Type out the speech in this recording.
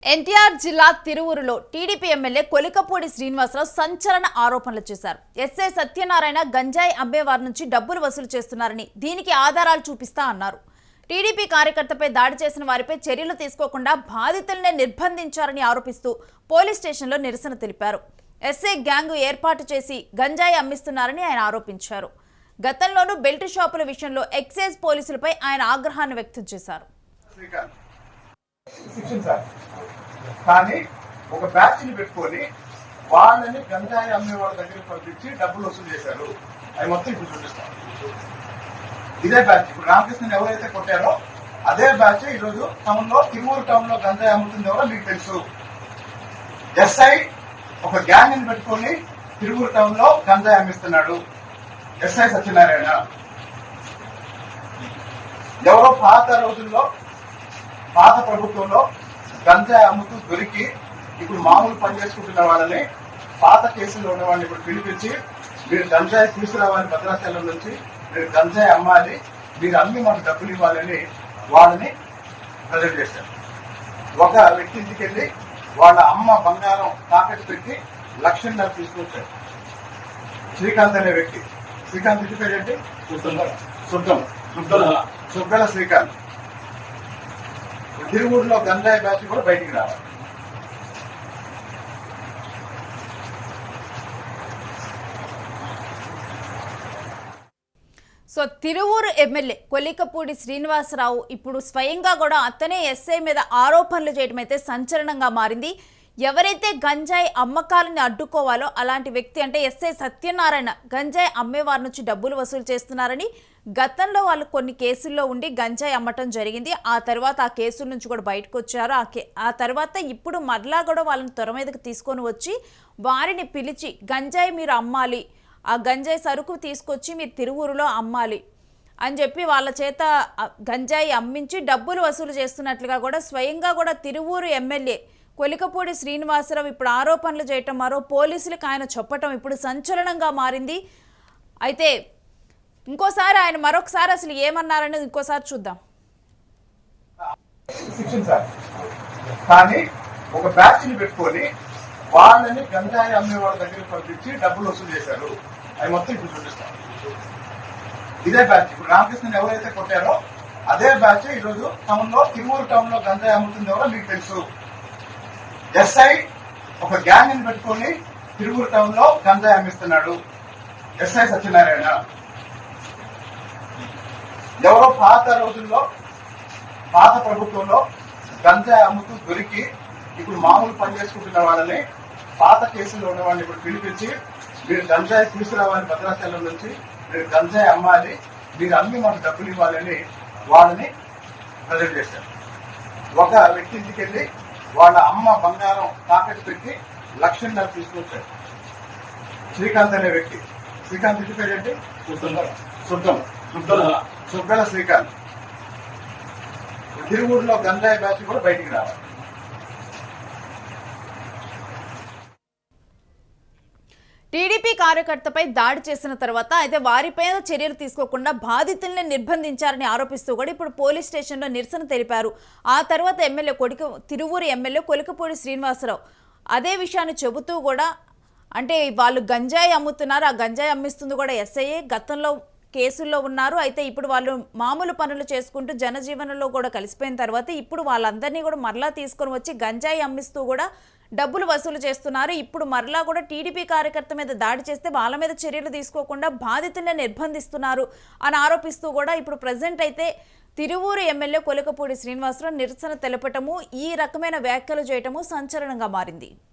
ఎన్టీఆర్ జిల్లా తిరువూరులో TDP MLA Kolikapudi Srinivasarao సంచలన ఆరోపణలు చేశారు. ఎస్ఐ సత్యనారాయణ గంజాయి అమ్మేవారి నుంచి డబ్బులు వసూలు చేస్తున్నారని, దీనికి ఆధారాలు చూపిస్తా అన్నారు. టీడీపీ కార్యకర్తపై దాడి చేసిన వారిపై చర్యలు తీసుకోకుండా బాధితులనే నిర్బంధించారని ఆరోపిస్తూ పోలీస్ స్టేషన్లో నిరసన తెలిపారు. ఎస్ఐ గ్యాంగ్ ఏర్పాటు చేసి గంజాయి అమ్మిస్తున్నారని ఆయన ఆరోపించారు. గతంలోనూ బెల్ట్ షాపుల విషయంలో ఎక్సైజ్ పోలీసులపై ఆయన ఆగ్రహాన్ని వ్యక్తం చేశారు. కానీ ఒక బ్యాచ్ ని పెట్టుకొని వాళ్ళని గంజాయి అమ్మే వాళ్ళ దగ్గరికి పంపించి డబ్బులు వసూలు చేశారు. అవి మొత్తం ఇప్పుడు చూపిస్తాం. ఇదే బ్యాచ్ ఇప్పుడు రామకృష్ణని ఎవరైతే కొట్టారో అదే బ్యాచ్ ఈ రోజు టౌన్ లో తిరువూరు టౌన్ లో గంజాయి అమ్ముతుంది ఎవరో మీకు తెలుసు. ఎస్ఐ ఒక గ్యాంగ్ ని పెట్టుకొని తిరువూరు టౌన్ లో గంజాయి అమ్మిస్తున్నాడు. ఎస్ఐ సత్యనారాయణ ఎవరో పాత రోజుల్లో పాత ప్రభుత్వంలో గంజాయి అమ్ముతూ దొరికి ఇప్పుడు మామూలు పని చేసుకుంటున్న వాళ్ళని, పాత కేసుల్లో ఉన్న వాళ్ళని ఇప్పుడు పిలిపించి మీరు గంజాయి తీసుకురావాలి, భద్రాచలం నుంచి మీరు గంజాయి అమ్మాలి, మీరు అమ్మి మాకు డబ్బులు ఇవ్వాలని వాళ్ళని ప్రజెంట్ చేశారు. ఒక వ్యక్తి ఇంటికి వెళ్ళి వాళ్ళ అమ్మ బంగారం తాకట్టు పెట్టి లక్షన్నర తీసుకొచ్చారు. శ్రీకాంత్ అనే వ్యక్తి. శ్రీకాంత్ ఇంటి పేరేంటి? సుగ్గల శ్రీకాంత్. తిరువూరులో గంజాయి బ్యాచ్ కూడా బయటికి రావాలి. సో తిరువూరు ఎమ్మెల్యే కొలికపూడి శ్రీనివాసరావు ఇప్పుడు స్వయంగా కూడా అతనే ఎస్ఐ మీద ఆరోపణలు చేయడం అయితే సంచలనంగా మారింది. ఎవరైతే గంజాయి అమ్మకాలని అడ్డుకోవాలో అలాంటి వ్యక్తి అంటే ఎస్ఐ సత్యనారాయణ గంజాయి అమ్మేవారి నుంచి డబ్బులు వసూలు చేస్తున్నారని, గతంలో వాళ్ళు కొన్ని కేసుల్లో ఉండి గంజాయి అమ్మటం జరిగింది. ఆ తర్వాత ఆ కేసుల నుంచి కూడా బయటకు వచ్చారు. ఆ తర్వాత ఇప్పుడు మరలా కూడా వాళ్ళని త్వర మీదకి తీసుకొని వచ్చి వారిని పిలిచి గంజాయి మీరు అమ్మాలి, ఆ గంజాయి సరుకు తీసుకొచ్చి మీరు తిరువూరులో అమ్మాలి అని చెప్పి వాళ్ళ చేత గంజాయి అమ్మించి డబ్బులు వసూలు చేస్తున్నట్లుగా కూడా స్వయంగా కూడా తిరువూరు ఎమ్మెల్యే కొలికపూడి శ్రీనివాసరావు ఇప్పుడు ఆరోపణలు చేయటం, మరో పోలీసులకు ఆయన చెప్పటం ఇప్పుడు సంచలనంగా మారింది. అయితే ఇంకోసారి ఆయన మరొకసారి అసలు ఏమన్నారనేది ఇంకోసారి చూద్దాం. కానీ ఒక బ్యాచ్ ని పెట్టుకొని వాళ్ళని గంజాయి అమ్మే వాళ్ళ దగ్గరికి పంపించి డబ్బులు వసూలు చేశారు. అవి మొత్తం ఇప్పుడు చూపిస్తాం. ఇదే బ్యాచ్ ఇప్పుడు రామకృష్ణని ఎవరైతే కొట్టారో అదే బ్యాచ్ ఈ రోజు టౌన్ లో తిరువూరు టౌన్ లో గంజాయి అమ్ముతుంది ఎవరో మీకు తెలుసు. ఎస్ఐ ఒక గ్యాంగ్ ని పెట్టుకొని తిరువూరు టౌన్ లో గంజాయి అమ్మిస్తున్నాడు. ఎస్ఐ సత్యనారాయణ ఎవరో పాత రోజుల్లో పాత ప్రభుత్వంలో గంజాయి అమ్ముతూ దొరికి ఇప్పుడు మామూలు పని చేసుకుంటున్న వాళ్ళని, పాత కేసుల్లో ఉన్న వాళ్ళని ఇప్పుడు పిలిపించి మీరు గంజాయి తీసుకురావాలి, భద్రాచలం నుంచి మీరు గంజాయి అమ్మాలి, మీరు అమ్మి మాకు డబ్బులు ఇవ్వాలని వాళ్ళని ప్రజెంట్ చేశారు. ఒక వ్యక్తి ఇంటికి వెళ్ళి వాళ్ళ అమ్మ బంగారం తాకట్టు పెట్టి లక్షన్నర తీసుకొచ్చారు. శ్రీకాంత్ అనే వ్యక్తి. శ్రీకాంత్ ఇంటి పేరేంటి? సుగ్గల శ్రీకాంత్. తిరువూరులో గంజాయి బ్యాచ్ కూడా బయటికి రావాలి. టీడీపీ కార్యకర్తపై దాడి చేసిన తర్వాత అయితే వారిపైన చర్యలు తీసుకోకుండా బాధితుల్ని నిర్బంధించారని ఆరోపిస్తూ కూడా ఇప్పుడు పోలీస్ స్టేషన్లో నిరసన తెలిపారు. ఆ తర్వాత తిరువూరు ఎమ్మెల్యే కొలికపూడి శ్రీనివాసరావు అదే విషయాన్ని చెబుతూ కూడా, అంటే వాళ్ళు గంజాయి అమ్ముతున్నారు, ఆ గంజాయి అమ్మిస్తుంది కూడా ఎస్ఐఏ, గతంలో కేసుల్లో ఉన్నారు, అయితే ఇప్పుడు వాళ్ళు మామూలు పనులు చేసుకుంటూ జనజీవనంలో కూడా కలిసిపోయిన తర్వాత ఇప్పుడు వాళ్ళందరినీ కూడా మరలా తీసుకొని వచ్చి గంజాయి అమ్మిస్తూ కూడా డబ్బులు వసూలు చేస్తున్నారు. ఇప్పుడు మరలా కూడా టీడీపీ కార్యకర్త మీద దాడి చేస్తే వాళ్ళ మీద చర్యలు తీసుకోకుండా బాధితుల్ని నిర్బంధిస్తున్నారు అని ఆరోపిస్తూ కూడా ఇప్పుడు ప్రజెంట్ అయితే తిరువూరు ఎమ్మెల్యే కొలికపూడి శ్రీనివాసరావు నిరసన తెలపటము, ఈ రకమైన వ్యాఖ్యలు చేయటము సంచలనంగా మారింది.